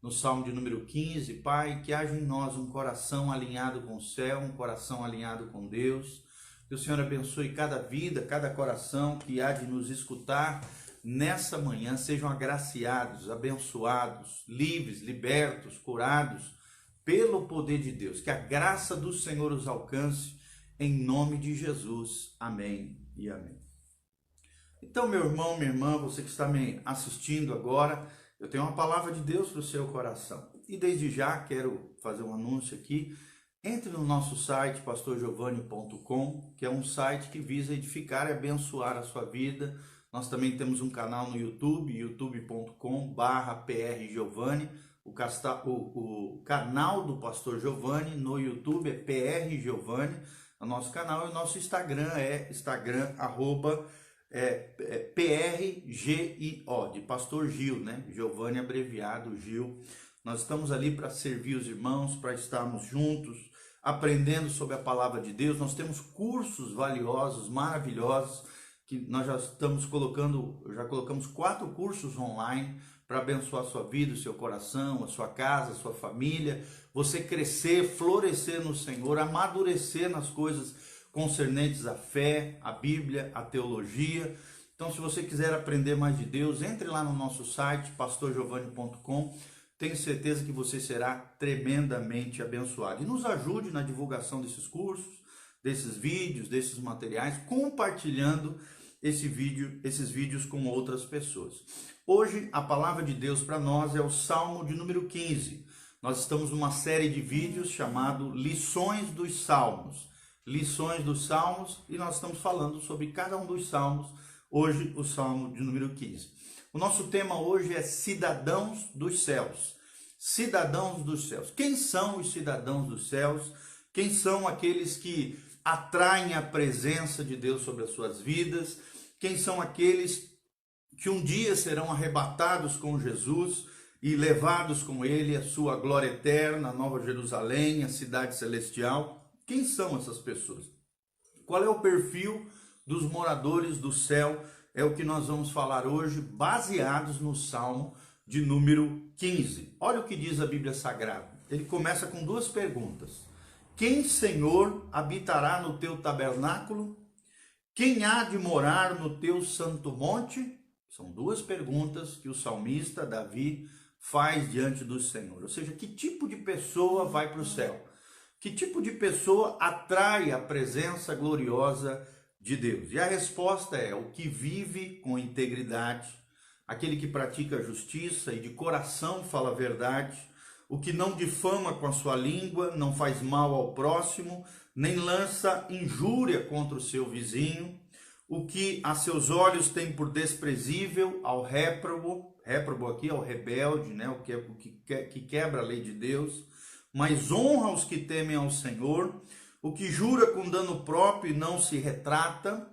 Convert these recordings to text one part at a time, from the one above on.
no Salmo de número 15. Pai, que haja em nós um coração alinhado com o céu, um coração alinhado com Deus. Que o Senhor abençoe cada vida, cada coração que há de nos escutar nessa manhã. Sejam agraciados, abençoados, livres, libertos, curados pelo poder de Deus. Que a graça do Senhor os alcance em nome de Jesus. Amém e amém. Então, meu irmão, minha irmã, você que está me assistindo agora, eu tenho uma palavra de Deus para o seu coração. E desde já quero fazer um anúncio aqui. Entre no nosso site pastorgiovanni.com, que é um site que visa edificar e abençoar a sua vida. Nós também temos um canal no YouTube, youtube.com/prgiovanni. O canal do Pastor Giovanni no YouTube é PR Giovanni, o nosso canal, e o nosso Instagram é PRGIO, de Pastor Gil, né? Giovanni abreviado, Gil. Nós estamos ali para servir os irmãos, para estarmos juntos, aprendendo sobre a palavra de Deus. Nós temos cursos valiosos, maravilhosos, que nós já colocamos 4 cursos online para abençoar a sua vida, o seu coração, a sua casa, a sua família, você crescer, florescer no Senhor, amadurecer nas coisas concernentes à fé, à Bíblia, à teologia. Então, se você quiser aprender mais de Deus, entre lá no nosso site, pastorgiovanni.com. Tenho certeza que você será tremendamente abençoado. E nos ajude na divulgação desses cursos, desses vídeos, desses materiais, compartilhando esses vídeos com outras pessoas. Hoje, a palavra de Deus para nós é o Salmo de número 15. Nós estamos numa série de vídeos chamado Lições dos Salmos. Lições dos Salmos, e nós estamos falando sobre cada um dos salmos. Hoje, o Salmo de número 15. O nosso tema hoje é Cidadãos dos Céus. Cidadãos dos céus. Quem são os cidadãos dos céus? Quem são aqueles que atraem a presença de Deus sobre as suas vidas? Quem são aqueles que um dia serão arrebatados com Jesus e levados com ele à sua glória eterna, a Nova Jerusalém, a cidade celestial? Quem são essas pessoas? Qual é o perfil dos moradores do céu? É o que nós vamos falar hoje, baseados no Salmo de número 15. Olha o que diz a Bíblia Sagrada. Ele começa com 2 perguntas. Quem, Senhor, habitará no teu tabernáculo? Quem há de morar no teu santo monte? São 2 perguntas que o salmista Davi faz diante do Senhor. Ou seja, que tipo de pessoa vai para o céu? Que tipo de pessoa atrai a presença gloriosa de Deus? E a resposta é o que vive com integridade, aquele que pratica a justiça e de coração fala a verdade, o que não difama com a sua língua, não faz mal ao próximo, nem lança injúria contra o seu vizinho, o que a seus olhos tem por desprezível ao réprobo aqui é o rebelde, né? o que quebra a lei de Deus, mas honra os que temem ao Senhor, o que jura com dano próprio e não se retrata,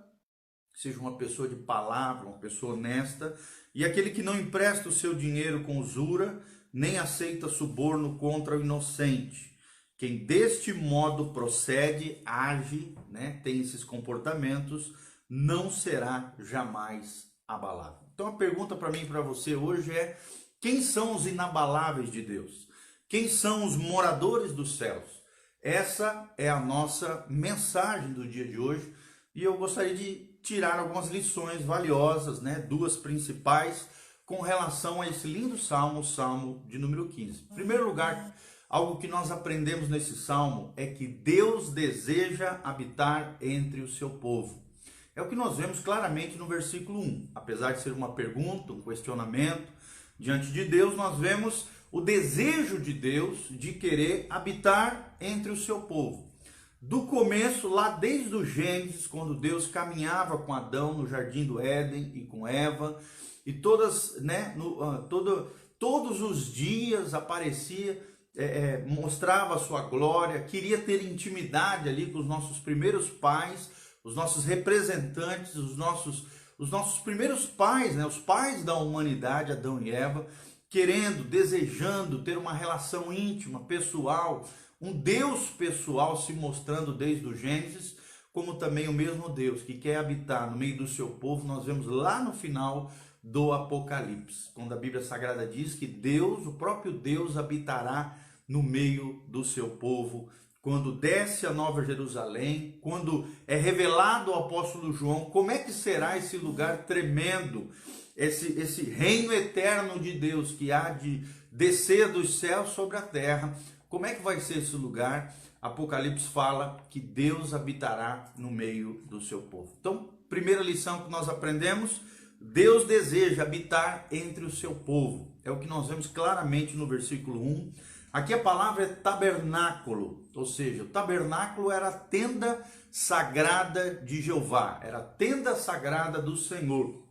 seja uma pessoa de palavra, uma pessoa honesta, e aquele que não empresta o seu dinheiro com usura, nem aceita suborno contra o inocente. Quem deste modo procede, age, né, tem esses comportamentos, não será jamais abalado. Então a pergunta para mim e para você hoje é: quem são os inabaláveis de Deus? Quem são os moradores dos céus? Essa é a nossa mensagem do dia de hoje, e eu gostaria de tirar algumas lições valiosas, né? 2 principais com relação a esse lindo salmo, o Salmo de número 15. Em primeiro lugar, algo que nós aprendemos nesse salmo é que Deus deseja habitar entre o seu povo. É o que nós vemos claramente no versículo 1. Apesar de ser uma pergunta, um questionamento diante de Deus, nós vemos o desejo de Deus de querer habitar entre o seu povo. Do começo, lá desde o Gênesis, quando Deus caminhava com Adão no jardim do Éden e com Eva, e todos os dias aparecia, mostrava a sua glória, queria ter intimidade ali com os nossos primeiros pais, os nossos representantes, os nossos primeiros pais, né, os pais da humanidade, Adão e Eva, querendo, desejando ter uma relação íntima, pessoal, um Deus pessoal se mostrando desde o Gênesis, como também o mesmo Deus que quer habitar no meio do seu povo. Nós vemos lá no final do Apocalipse, quando a Bíblia Sagrada diz que Deus, o próprio Deus, habitará no meio do seu povo, quando desce a Nova Jerusalém, quando é revelado ao apóstolo João como é que será esse lugar tremendo, esse reino eterno de Deus que há de descer dos céus sobre a terra. Como é que vai ser esse lugar? Apocalipse fala que Deus habitará no meio do seu povo. Então, primeira lição que nós aprendemos: Deus deseja habitar entre o seu povo. É o que nós vemos claramente no versículo 1. Aqui a palavra é tabernáculo, ou seja, o tabernáculo era a tenda sagrada de Jeová, era a tenda sagrada do Senhor.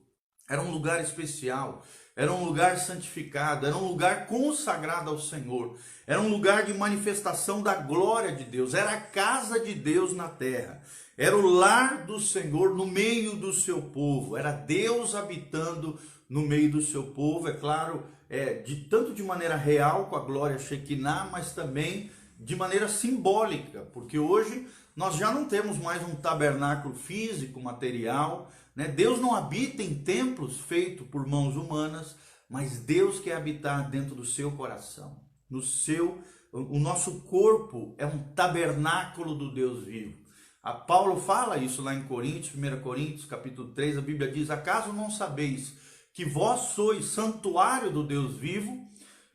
Era um lugar especial, era um lugar santificado, era um lugar consagrado ao Senhor, era um lugar de manifestação da glória de Deus, era a casa de Deus na terra, era o lar do Senhor no meio do seu povo, era Deus habitando no meio do seu povo, é claro, tanto de maneira real, com a glória Shekinah, mas também de maneira simbólica, porque hoje nós já não temos mais um tabernáculo físico, material, né? Deus não habita em templos feitos por mãos humanas, mas Deus quer habitar dentro do seu coração. O nosso corpo é um tabernáculo do Deus vivo. A Paulo fala isso lá em Coríntios, 1 Coríntios, capítulo 3, a Bíblia diz: acaso não sabeis que vós sois santuário do Deus vivo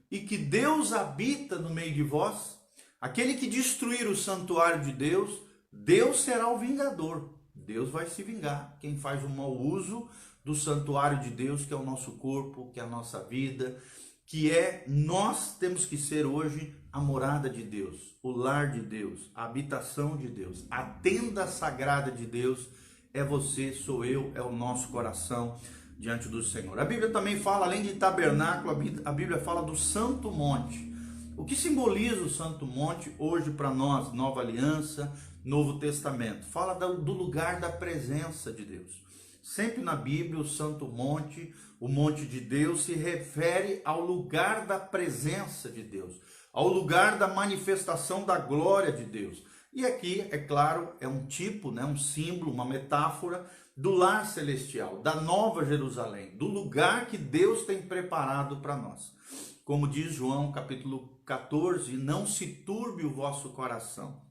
e que Deus habita no meio de vós? Aquele que destruir o santuário de Deus, Deus será o vingador. Deus vai se vingar. Quem faz um mau uso do santuário de Deus, que é o nosso corpo, que é a nossa vida, nós temos que ser hoje a morada de Deus, o lar de Deus, a habitação de Deus, a tenda sagrada de Deus é você, sou eu, é o nosso coração diante do Senhor. A Bíblia também fala, além de tabernáculo, a Bíblia fala do Santo Monte. O que simboliza o Santo Monte hoje para nós, Nova Aliança, Novo Testamento? Fala do lugar da presença de Deus. Sempre na Bíblia, o Santo Monte, o Monte de Deus, se refere ao lugar da presença de Deus, ao lugar da manifestação da glória de Deus. E aqui, é claro, é um tipo, um símbolo, uma metáfora do lar celestial, da Nova Jerusalém, do lugar que Deus tem preparado para nós. Como diz João, capítulo 14, não se turbe o vosso coração.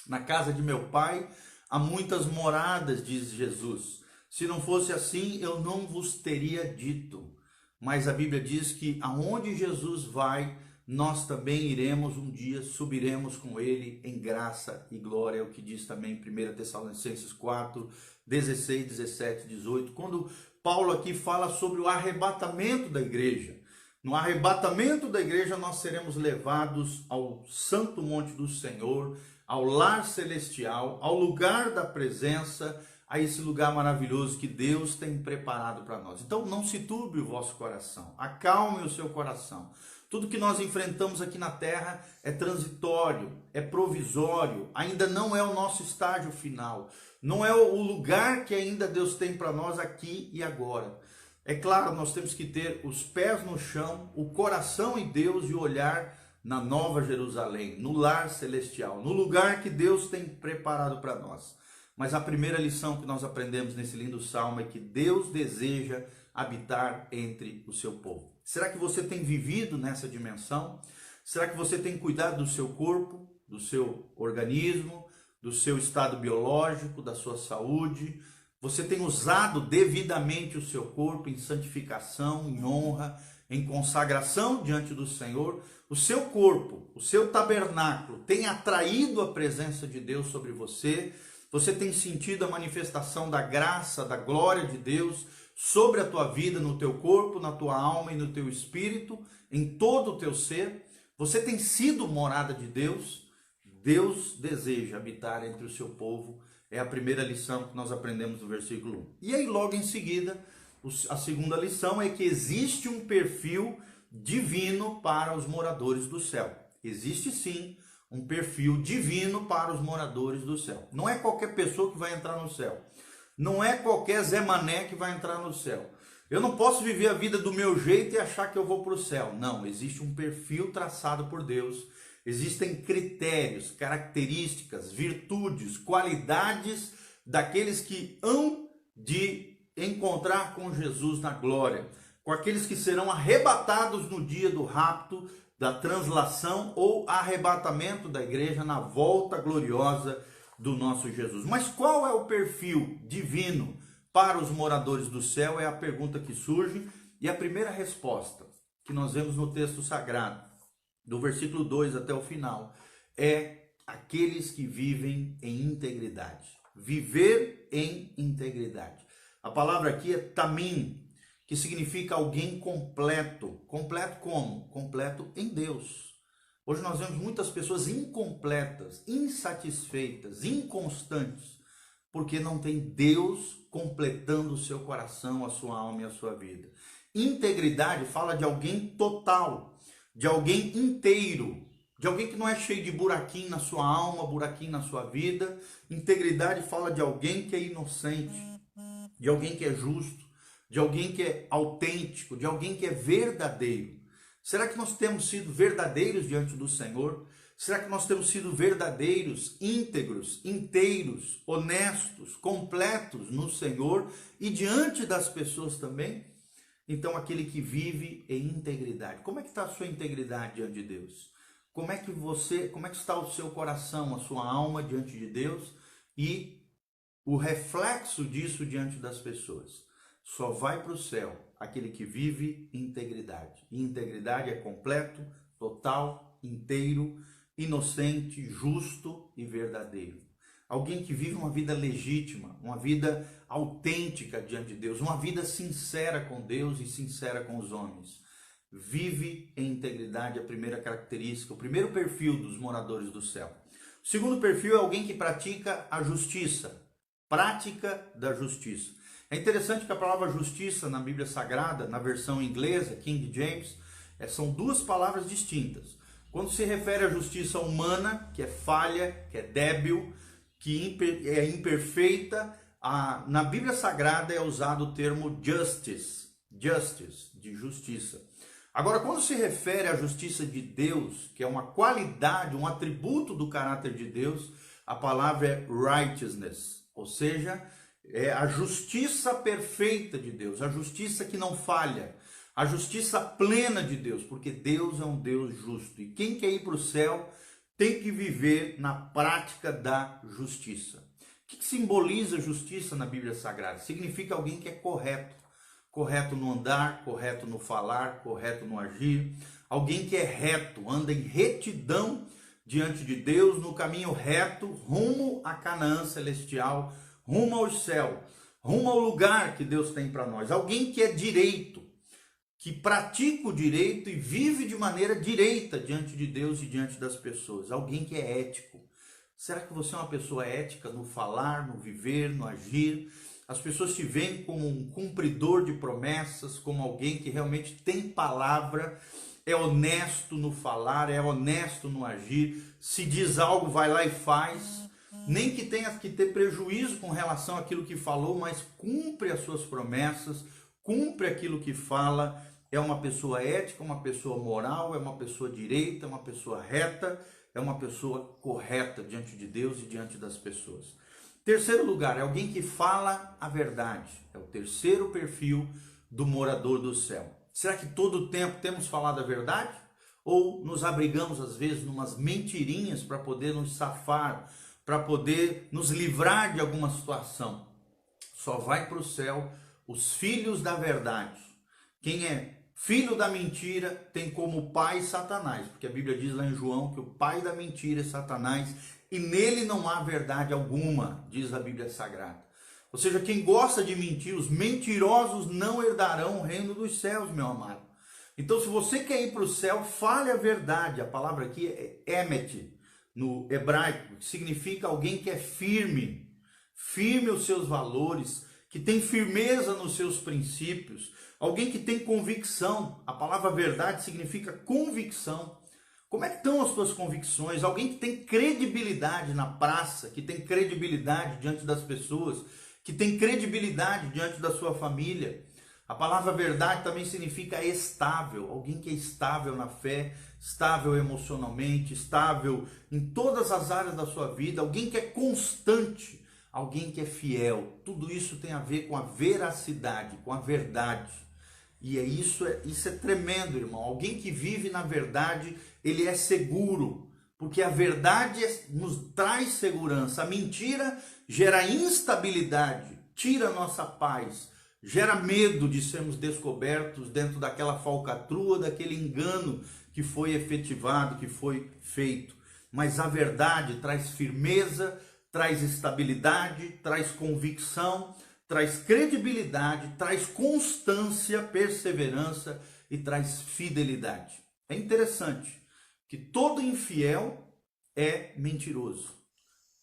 Na casa de meu pai há muitas moradas, diz Jesus. Se não fosse assim, eu não vos teria dito. Mas a Bíblia diz que aonde Jesus vai, nós também iremos um dia, subiremos com ele em graça e glória. É o que diz também em 1 Tessalonicenses 4, 16, 17, 18. Quando Paulo aqui fala sobre o arrebatamento da igreja. No arrebatamento da igreja nós seremos levados ao santo monte do Senhor, ao lar celestial, ao lugar da presença, a esse lugar maravilhoso que Deus tem preparado para nós. Então não se turbe o vosso coração, acalme o seu coração. Tudo que nós enfrentamos aqui na terra é transitório, é provisório, ainda não é o nosso estágio final, não é o lugar que ainda Deus tem para nós aqui e agora. É claro, nós temos que ter os pés no chão, o coração em Deus e o olhar na Nova Jerusalém, no lar celestial, no lugar que Deus tem preparado para nós. Mas a primeira lição que nós aprendemos nesse lindo salmo é que Deus deseja habitar entre o seu povo. Será que você tem vivido nessa dimensão? Será que você tem cuidado do seu corpo, do seu organismo, do seu estado biológico, da sua saúde? Você tem usado devidamente o seu corpo em santificação, em honra, em consagração diante do Senhor? O seu corpo, o seu tabernáculo tem atraído a presença de Deus sobre você? Você tem sentido a manifestação da graça, da glória de Deus sobre a tua vida, no teu corpo, na tua alma e no teu espírito, em todo o teu ser? Você tem sido morada de Deus? Deus deseja habitar entre o seu povo. É a primeira lição que nós aprendemos no versículo 1. E aí logo em seguida, a segunda lição é que existe um perfil divino para os moradores do céu. Existe sim um perfil divino para os moradores do céu. Não é qualquer pessoa que vai entrar no céu. Não é qualquer Zé Mané que vai entrar no céu. Eu não posso viver a vida do meu jeito e achar que eu vou para o céu. Não, existe um perfil traçado por Deus. Existem critérios, características, virtudes, qualidades daqueles que hão de encontrar com Jesus na glória, com aqueles que serão arrebatados no dia do rapto, da translação ou arrebatamento da igreja na volta gloriosa do nosso Jesus. Mas qual é o perfil divino para os moradores do céu? É a pergunta que surge, e a primeira resposta que nós vemos no texto sagrado, do versículo 2 até o final, é aqueles que vivem em integridade. Viver em integridade. A palavra aqui é tamim, que significa alguém completo. Completo como? Completo em Deus. Hoje nós vemos muitas pessoas incompletas, insatisfeitas, inconstantes, porque não tem Deus completando o seu coração, a sua alma e a sua vida. Integridade fala de alguém total, de alguém inteiro, de alguém que não é cheio de buraquinho na sua alma, buraquinho na sua vida. Integridade fala de alguém que é inocente, de alguém que é justo, de alguém que é autêntico, de alguém que é verdadeiro. Será que nós temos sido verdadeiros diante do Senhor? Será que nós temos sido verdadeiros, íntegros, inteiros, honestos, completos no Senhor e diante das pessoas também? Então, aquele que vive em integridade. Como é que está a sua integridade diante de Deus? Como é que está o seu coração, a sua alma diante de Deus e o reflexo disso diante das pessoas? Só vai para o céu aquele que vive integridade. E integridade é completo, total, inteiro, inocente, justo e verdadeiro. Alguém que vive uma vida legítima, uma vida autêntica diante de Deus, uma vida sincera com Deus e sincera com os homens. Vive em integridade, a primeira característica, o primeiro perfil dos moradores do céu. O segundo perfil é alguém que pratica a justiça, prática da justiça. É interessante que a palavra justiça na Bíblia Sagrada, na versão inglesa, King James, são duas palavras distintas. Quando se refere à justiça humana, que é falha, que é débil, que é imperfeita, na Bíblia Sagrada é usado o termo justice, de justiça. Agora, quando se refere à justiça de Deus, que é uma qualidade, um atributo do caráter de Deus, a palavra é righteousness, ou seja, é a justiça perfeita de Deus, a justiça que não falha, a justiça plena de Deus, porque Deus é um Deus justo. E quem quer ir para o céu tem que viver na prática da justiça. O que simboliza justiça na Bíblia Sagrada? Significa alguém que é correto. Correto no andar, correto no falar, correto no agir. Alguém que é reto, anda em retidão diante de Deus, no caminho reto, rumo a Canaã celestial, rumo ao céu, rumo ao lugar que Deus tem para nós. Alguém que é direito, que pratica o direito e vive de maneira direita diante de Deus e diante das pessoas. Alguém que é ético. Será que você é uma pessoa ética no falar, no viver, no agir? As pessoas te veem como um cumpridor de promessas, como alguém que realmente tem palavra, é honesto no falar, é honesto no agir. Se diz algo, vai lá e faz. Nem que tenha que ter prejuízo com relação àquilo que falou, mas cumpre as suas promessas, cumpre aquilo que fala. É uma pessoa ética, uma pessoa moral, é uma pessoa direita, é uma pessoa reta, é uma pessoa correta diante de Deus e diante das pessoas. Terceiro lugar, é alguém que fala a verdade. É o terceiro perfil do morador do céu. Será que todo o tempo temos falado a verdade? Ou nos abrigamos às vezes numas mentirinhas para poder nos safar, para poder nos livrar de alguma situação? Só vai para o céu os filhos da verdade. Quem é filho da mentira tem como pai Satanás, porque a Bíblia diz lá em João que o pai da mentira é Satanás e nele não há verdade alguma, diz a Bíblia Sagrada. Ou seja, quem gosta de mentir, os mentirosos não herdarão o reino dos céus, meu amado. Então, se você quer ir para o céu, fale a verdade. A palavra aqui é emet, no hebraico, que significa alguém que é firme, firme os seus valores, que tem firmeza nos seus princípios, alguém que tem convicção. A palavra verdade significa convicção. Como é que estão as suas convicções? Alguém que tem credibilidade na praça, que tem credibilidade diante das pessoas, que tem credibilidade diante da sua família. A palavra verdade também significa estável, alguém que é estável na fé, estável emocionalmente, estável em todas as áreas da sua vida, alguém que é constante, alguém que é fiel. Tudo isso tem a ver com a veracidade, com a verdade. E isso é tremendo, irmão. Alguém que vive na verdade, ele é seguro, porque a verdade nos traz segurança. A mentira gera instabilidade, tira a nossa paz, gera medo de sermos descobertos dentro daquela falcatrua, daquele engano que foi efetivado, que foi feito. Mas a verdade traz firmeza, traz estabilidade, traz convicção, traz credibilidade, traz constância, perseverança e traz fidelidade. É interessante que todo infiel é mentiroso.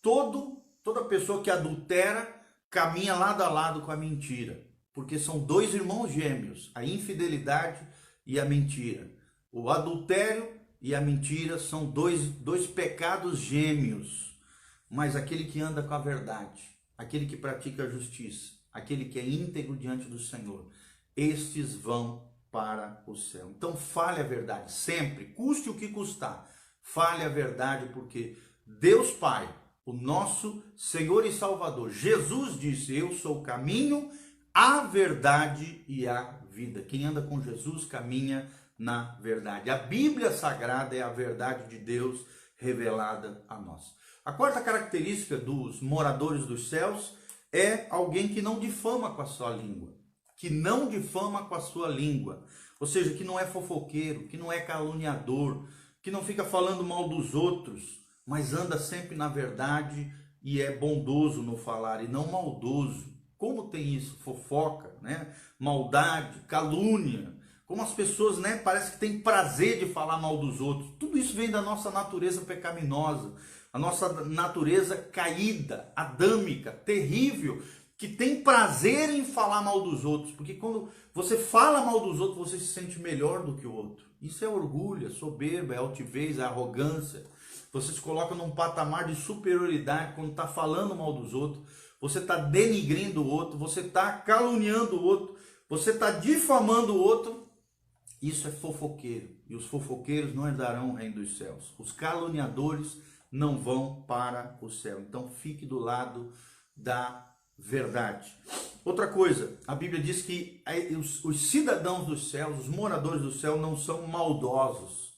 Toda pessoa que adultera caminha lado a lado com a mentira, porque são dois irmãos gêmeos, a infidelidade e a mentira. O adultério e a mentira são dois pecados gêmeos, mas aquele que anda com a verdade, aquele que pratica a justiça, aquele que é íntegro diante do Senhor, estes vão para o céu. Então fale a verdade, sempre, custe o que custar, fale a verdade, porque Deus Pai, o nosso Senhor e Salvador, Jesus disse: eu sou o caminho, a verdade e a vida. Quem anda com Jesus caminha na verdade. A Bíblia Sagrada é a verdade de Deus revelada a nós. A quarta característica dos moradores dos céus é alguém que não difama com a sua língua. Que não difama com a sua língua. Ou seja, que não é fofoqueiro, que não é caluniador, que não fica falando mal dos outros, mas anda sempre na verdade e é bondoso no falar e não maldoso. Como tem isso? Fofoca, né? Maldade, calúnia. Como as pessoas, né, parece que têm prazer de falar mal dos outros. Tudo isso vem da nossa natureza pecaminosa, a nossa natureza caída, adâmica, terrível, que tem prazer em falar mal dos outros. Porque quando você fala mal dos outros, você se sente melhor do que o outro. Isso é orgulho, é soberba, é altivez, é arrogância. Você se coloca num patamar de superioridade quando está falando mal dos outros. Você está denigrindo o outro, você está caluniando o outro, você está difamando o outro. Isso é fofoqueiro, e os fofoqueiros não herdarão o reino dos céus. Os caluniadores não vão para o céu. Então fique do lado da verdade. Outra coisa, a Bíblia diz que os cidadãos dos céus, os moradores do céu, não são maldosos.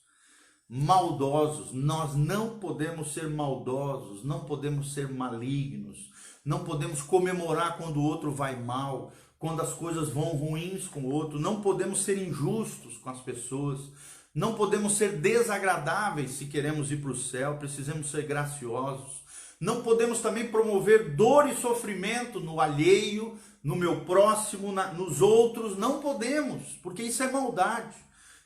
Maldosos, nós não podemos ser maldosos, não podemos ser malignos, não podemos comemorar quando o outro vai mal, quando as coisas vão ruins com o outro, não podemos ser injustos com as pessoas, não podemos ser desagradáveis se queremos ir para o céu, precisamos ser graciosos, não podemos também promover dor e sofrimento no alheio, no meu próximo, nos outros, não podemos, porque isso é maldade,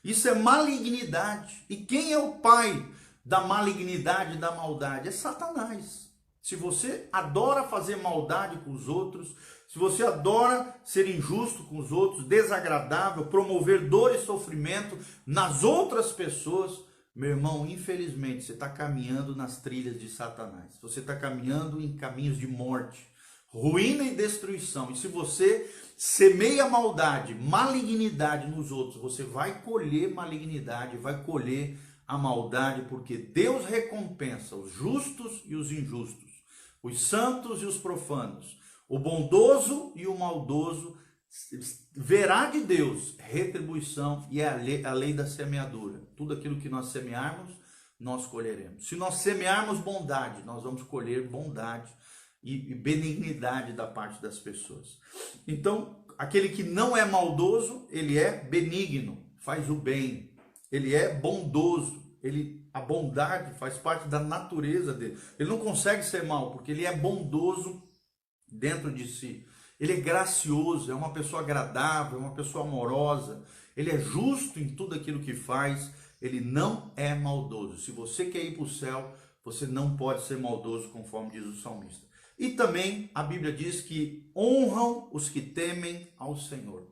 isso é malignidade. E quem é o pai da malignidade e da maldade? É Satanás. Se você adora fazer maldade com os outros, se você adora ser injusto com os outros, desagradável, promover dor e sofrimento nas outras pessoas, meu irmão, infelizmente, você está caminhando nas trilhas de Satanás. Você está caminhando em caminhos de morte, ruína e destruição. E se você semeia maldade, malignidade nos outros, você vai colher malignidade, vai colher a maldade, porque Deus recompensa os justos e os injustos, os santos e os profanos. O bondoso e o maldoso verá de Deus retribuição, e é a lei da semeadura. Tudo aquilo que nós semearmos, nós colheremos. Se nós semearmos bondade, nós vamos colher bondade e benignidade da parte das pessoas. Então, aquele que não é maldoso, ele é benigno, faz o bem. Ele é bondoso, a bondade faz parte da natureza dele. Ele não consegue ser mal, porque ele é bondoso dentro de si. Ele é gracioso, é uma pessoa agradável, é uma pessoa amorosa, ele é justo em tudo aquilo que faz, ele não é maldoso. Se você quer ir para o céu, você não pode ser maldoso, conforme diz o salmista. E também a Bíblia diz que honram os que temem ao Senhor.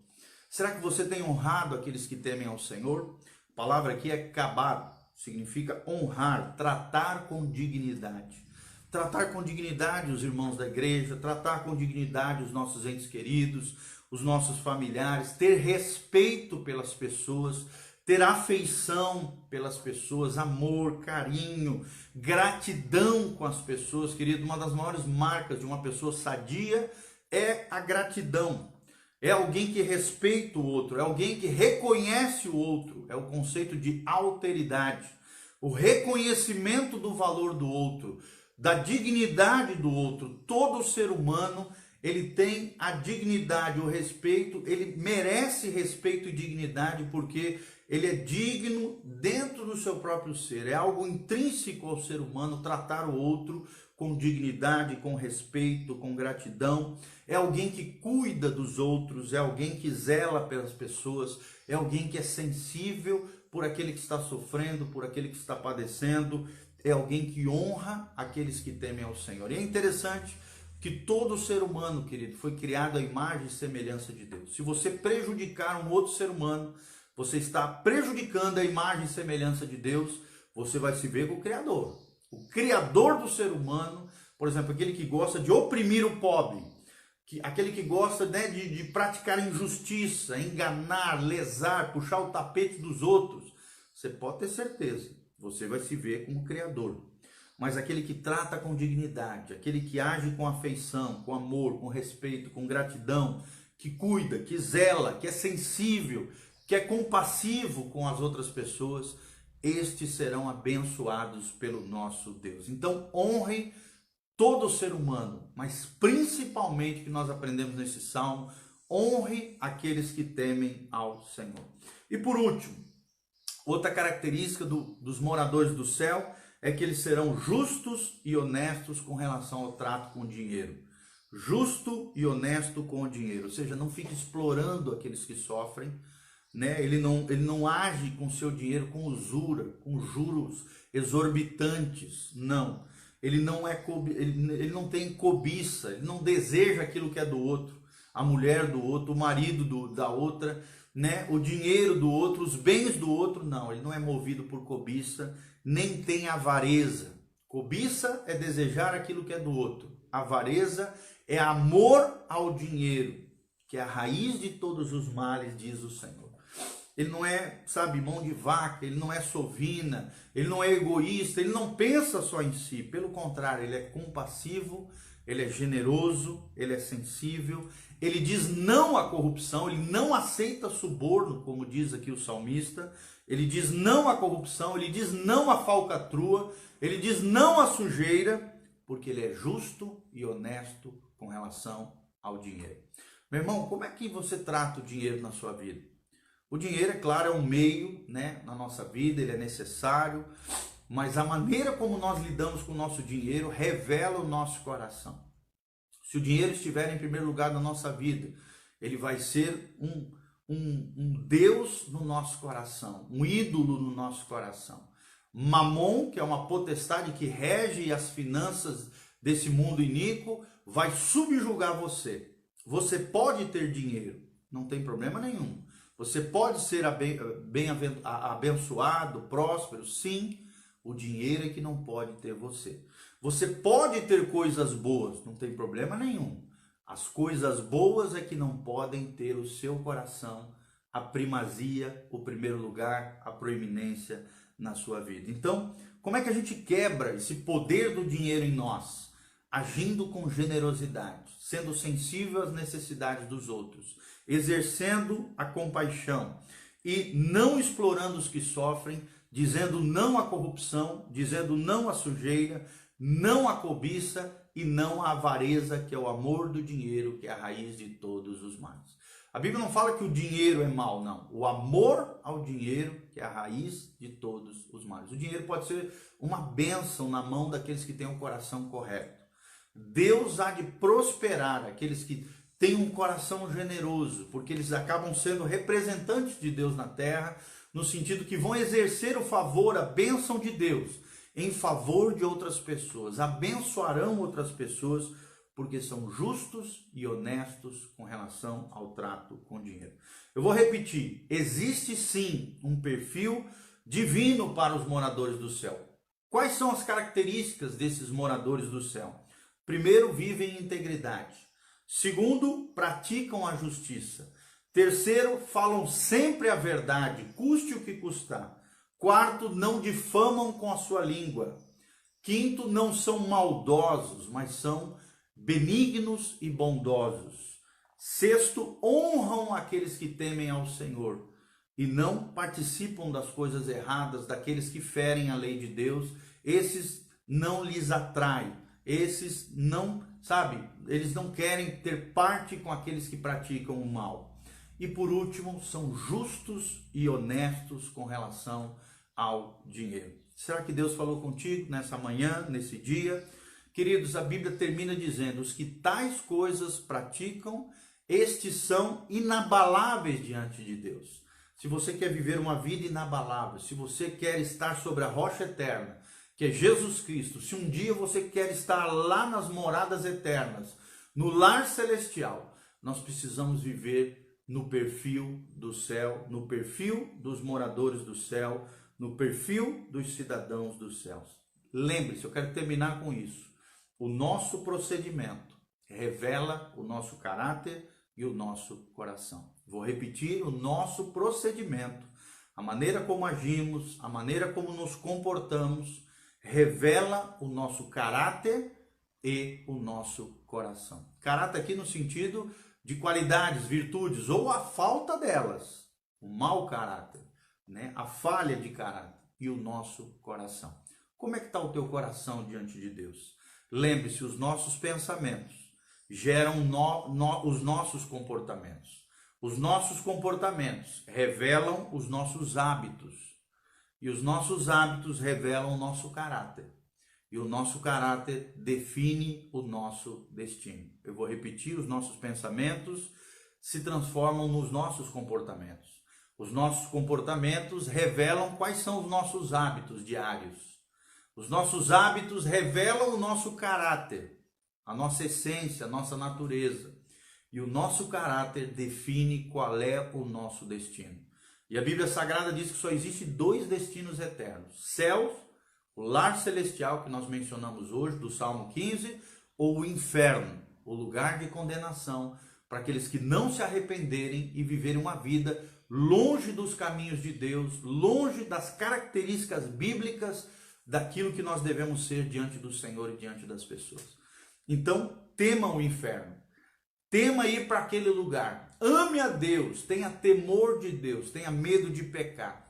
Será que você tem honrado aqueles que temem ao Senhor? A palavra aqui é kabad, significa honrar, tratar com dignidade. Tratar com dignidade os irmãos da igreja, tratar com dignidade os nossos entes queridos, os nossos familiares, ter respeito pelas pessoas, ter afeição pelas pessoas, amor, carinho, gratidão com as pessoas. Querido, uma das maiores marcas de uma pessoa sadia é a gratidão. É alguém que respeita o outro, é alguém que reconhece o outro, é o conceito de alteridade, o reconhecimento do valor do outro, da dignidade do outro. Todo ser humano, ele tem a dignidade, o respeito, ele merece respeito e dignidade porque ele é digno dentro do seu próprio ser. É algo intrínseco ao ser humano tratar o outro com dignidade, com respeito, com gratidão. É alguém que cuida dos outros, é alguém que zela pelas pessoas, é alguém que é sensível por aquele que está sofrendo, por aquele que está padecendo, é alguém que honra aqueles que temem ao Senhor. E é interessante que todo ser humano, querido, foi criado à imagem e semelhança de Deus. Se você prejudicar um outro ser humano, você está prejudicando a imagem e semelhança de Deus, você vai se ver com o Criador. O Criador do ser humano, por exemplo, aquele que gosta de oprimir o pobre, aquele que gosta, né, de praticar injustiça, enganar, lesar, puxar o tapete dos outros, você pode ter certeza, você vai se ver como Criador. Mas aquele que trata com dignidade, aquele que age com afeição, com amor, com respeito, com gratidão, que cuida, que zela, que é sensível, que é compassivo com as outras pessoas, estes serão abençoados pelo nosso Deus. Então, honre todo ser humano, mas principalmente, que nós aprendemos nesse salmo, honre aqueles que temem ao Senhor. E por último, outra característica dos moradores do céu é que eles serão justos e honestos com relação ao trato com o dinheiro. Justo e honesto com o dinheiro, ou seja, não fique explorando aqueles que sofrem, né? Ele não age com seu dinheiro com usura, com juros exorbitantes, não. Ele não tem cobiça, ele não deseja aquilo que é do outro, a mulher do outro, o marido da outra, né? O dinheiro do outro, os bens do outro, não. Ele não é movido por cobiça, nem tem avareza. Cobiça é desejar aquilo que é do outro. Avareza é amor ao dinheiro, que é a raiz de todos os males, diz o Senhor. Ele não é, sabe, mão de vaca, ele não é sovina, ele não é egoísta, ele não pensa só em si. Pelo contrário, ele é compassivo, ele é generoso, ele é sensível, ele diz não à corrupção, ele não aceita suborno, como diz aqui o salmista, ele diz não à corrupção, ele diz não à falcatrua, ele diz não à sujeira, porque ele é justo e honesto com relação ao dinheiro. Meu irmão, como é que você trata o dinheiro na sua vida? O dinheiro, é claro, é um meio, né, na nossa vida, ele é necessário, mas a maneira como nós lidamos com o nosso dinheiro revela o nosso coração. Se o dinheiro estiver em primeiro lugar na nossa vida, ele vai ser um Deus no nosso coração, um ídolo no nosso coração. Mamon, que é uma potestade que rege as finanças desse mundo iníquo, vai subjugar você. Você pode ter dinheiro, não tem problema nenhum. Você pode ser abençoado, próspero, sim. O dinheiro é que não pode ter você. Você pode ter coisas boas, não tem problema nenhum. As coisas boas é que não podem ter o seu coração, a primazia, o primeiro lugar, a proeminência na sua vida. Então, como é que a gente quebra esse poder do dinheiro em nós? Agindo com generosidade, sendo sensível às necessidades dos outros, exercendo a compaixão e não explorando os que sofrem, dizendo não à corrupção, dizendo não à sujeira, não à cobiça e não à avareza, que é o amor do dinheiro, que é a raiz de todos os males. A Bíblia não fala que o dinheiro é mal, não. O amor ao dinheiro, que é a raiz de todos os males. O dinheiro pode ser uma bênção na mão daqueles que têm o coração correto. Deus há de prosperar aqueles que têm um coração generoso, porque eles acabam sendo representantes de Deus na terra, no sentido que vão exercer o favor, a bênção de Deus, em favor de outras pessoas, abençoarão outras pessoas, porque são justos e honestos com relação ao trato com o dinheiro. Eu vou repetir, existe sim um perfil divino para os moradores do céu. Quais são as características desses moradores do céu? Primeiro, vivem em integridade. Segundo, praticam a justiça. Terceiro, falam sempre a verdade, custe o que custar. Quarto, não difamam com a sua língua. Quinto, não são maldosos, mas são benignos e bondosos. Sexto, honram aqueles que temem ao Senhor e não participam das coisas erradas daqueles que ferem a lei de Deus. Esses não lhes atrai. Esses não, eles não querem ter parte com aqueles que praticam o mal. E por último, são justos e honestos com relação ao dinheiro. Será que Deus falou contigo nessa manhã, nesse dia? Queridos, a Bíblia termina dizendo: os que tais coisas praticam, estes são inabaláveis diante de Deus. Se você quer viver uma vida inabalável, se você quer estar sobre a rocha eterna, que é Jesus Cristo, se um dia você quer estar lá nas moradas eternas, no lar celestial, nós precisamos viver no perfil do céu, no perfil dos moradores do céu, no perfil dos cidadãos dos céus. Lembre-se, eu quero terminar com isso. O nosso procedimento revela o nosso caráter e o nosso coração. Vou repetir: o nosso procedimento, a maneira como agimos, a maneira como nos comportamos, revela o nosso caráter e o nosso coração. Caráter aqui no sentido de qualidades, virtudes ou a falta delas, o mau caráter, a falha de caráter, e o nosso coração. Como é que está o teu coração diante de Deus? Lembre-se, os nossos pensamentos geram os nossos comportamentos. Os nossos comportamentos revelam os nossos hábitos. E os nossos hábitos revelam o nosso caráter. E o nosso caráter define o nosso destino. Eu vou repetir: os nossos pensamentos se transformam nos nossos comportamentos. Os nossos comportamentos revelam quais são os nossos hábitos diários. Os nossos hábitos revelam o nosso caráter, a nossa essência, a nossa natureza. E o nosso caráter define qual é o nosso destino. E a Bíblia Sagrada diz que só existe 2 destinos eternos: céus, o lar celestial que nós mencionamos hoje, do Salmo 15, ou o inferno, o lugar de condenação para aqueles que não se arrependerem e viverem uma vida longe dos caminhos de Deus, longe das características bíblicas daquilo que nós devemos ser diante do Senhor e diante das pessoas. Então, tema o inferno, tema ir para aquele lugar, ame a Deus, tenha temor de Deus, tenha medo de pecar,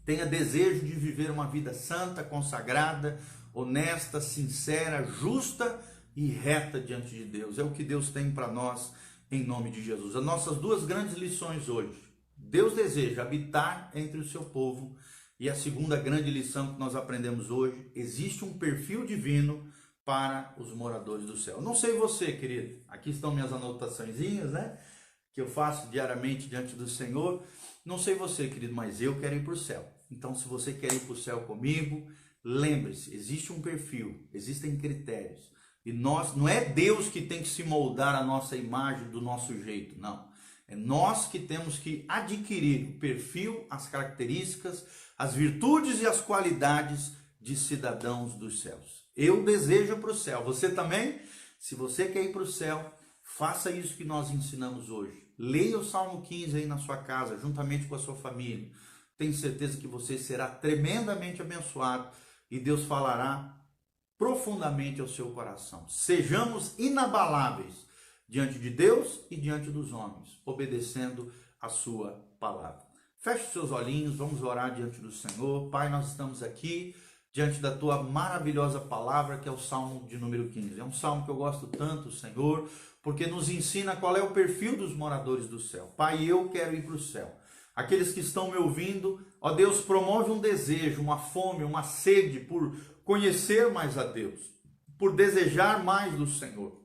tenha desejo de viver uma vida santa, consagrada, honesta, sincera, justa e reta diante de Deus. É o que Deus tem para nós em nome de Jesus. As nossas 2 grandes lições hoje: Deus deseja habitar entre o seu povo. E a segunda grande lição que nós aprendemos hoje: existe um perfil divino para os moradores do céu. Não sei você, querido, aqui estão minhas anotaçõezinhas, que eu faço diariamente diante do Senhor. Não sei você, querido, mas eu quero ir para o céu. Então, se você quer ir para o céu comigo, lembre-se, existe um perfil, existem critérios. E não é Deus que tem que se moldar a nossa imagem do nosso jeito, não. É nós que temos que adquirir o perfil, as características, as virtudes e as qualidades de cidadãos dos céus. Eu desejo para o céu. Você também? Se você quer ir para o céu, faça isso que nós ensinamos hoje. Leia o Salmo 15 aí na sua casa, juntamente com a sua família. Tenho certeza que você será tremendamente abençoado e Deus falará profundamente ao seu coração. Sejamos inabaláveis diante de Deus e diante dos homens, obedecendo a sua palavra. Feche seus olhinhos, vamos orar diante do Senhor. Pai, nós estamos aqui diante da tua maravilhosa palavra, que é o Salmo de número 15. É um salmo que eu gosto tanto, Senhor, porque nos ensina qual é o perfil dos moradores do céu. Pai, eu quero ir para o céu. Aqueles que estão me ouvindo, ó Deus, promove um desejo, uma fome, uma sede por conhecer mais a Deus, por desejar mais do Senhor,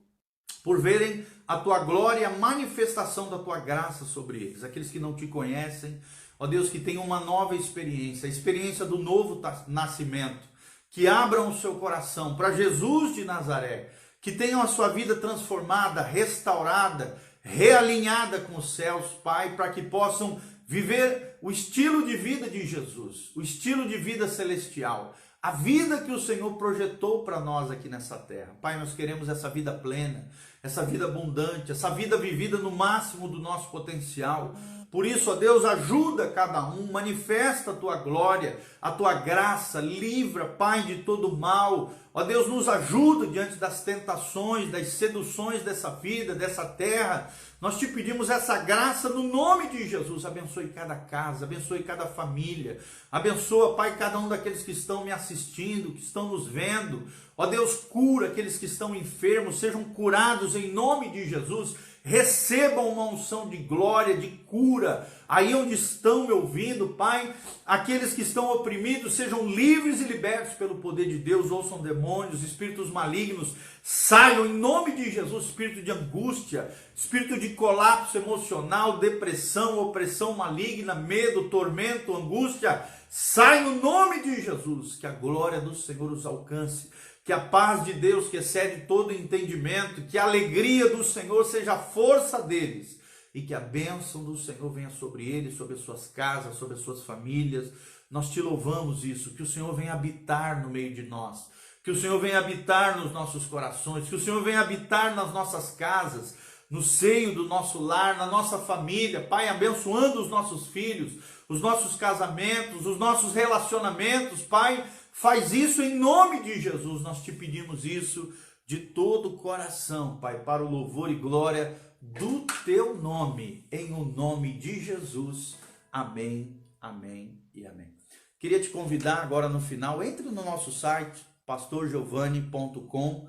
por verem a tua glória e a manifestação da tua graça sobre eles. Aqueles que não te conhecem, ó Deus, que tenham uma nova experiência, a experiência do novo nascimento, que abram o seu coração para Jesus de Nazaré, que tenham a sua vida transformada, restaurada, realinhada com os céus, Pai, para que possam viver o estilo de vida de Jesus, o estilo de vida celestial, a vida que o Senhor projetou para nós aqui nessa terra. Pai, nós queremos essa vida plena, essa vida abundante, essa vida vivida no máximo do nosso potencial. Por isso, ó Deus, ajuda cada um, manifesta a tua glória, a tua graça, livra, Pai, de todo mal. Ó Deus, nos ajuda diante das tentações, das seduções dessa vida, dessa terra. Nós te pedimos essa graça no nome de Jesus. Abençoe cada casa, abençoe cada família. Abençoa, Pai, cada um daqueles que estão me assistindo, que estão nos vendo. Ó Deus, cura aqueles que estão enfermos, sejam curados em nome de Jesus. Recebam uma unção de glória, de cura, aí onde estão me ouvindo, Pai. Aqueles que estão oprimidos sejam livres e libertos pelo poder de Deus. Ouçam demônios, espíritos malignos, saiam em nome de Jesus. Espírito de angústia, espírito de colapso emocional, depressão, opressão maligna, medo, tormento, angústia, sai no nome de Jesus. Que a glória do Senhor os alcance, que a paz de Deus, que excede todo entendimento, que a alegria do Senhor seja a força deles, e que a bênção do Senhor venha sobre eles, sobre as suas casas, sobre as suas famílias. Nós te louvamos isso, que o Senhor venha habitar no meio de nós, que o Senhor venha habitar nos nossos corações, que o Senhor venha habitar nas nossas casas, no seio do nosso lar, na nossa família, Pai, abençoando os nossos filhos, os nossos casamentos, os nossos relacionamentos, Pai. Faz isso em nome de Jesus, nós te pedimos isso de todo o coração, Pai, para o louvor e glória do teu nome, em o nome de Jesus. Amém, amém e amém. Queria te convidar agora no final, entre no nosso site, pastorgiovanni.com,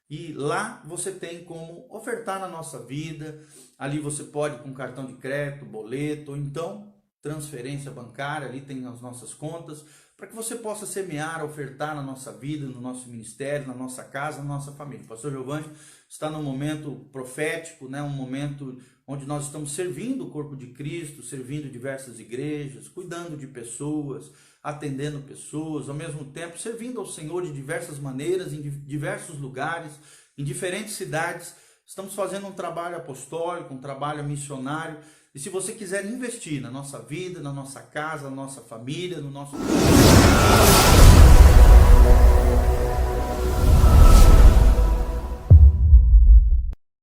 e lá você tem como ofertar na nossa vida. Ali você pode com cartão de crédito, boleto, ou então transferência bancária, ali tem as nossas contas, para que você possa semear, ofertar na nossa vida, no nosso ministério, na nossa casa, na nossa família. O pastor Giovanni está num momento profético, né? Um momento onde nós estamos servindo o corpo de Cristo, servindo diversas igrejas, cuidando de pessoas, atendendo pessoas, ao mesmo tempo servindo ao Senhor de diversas maneiras, em diversos lugares, em diferentes cidades. Estamos fazendo um trabalho apostólico, um trabalho missionário. E se você quiser investir na nossa vida, na nossa casa, na nossa família, no nosso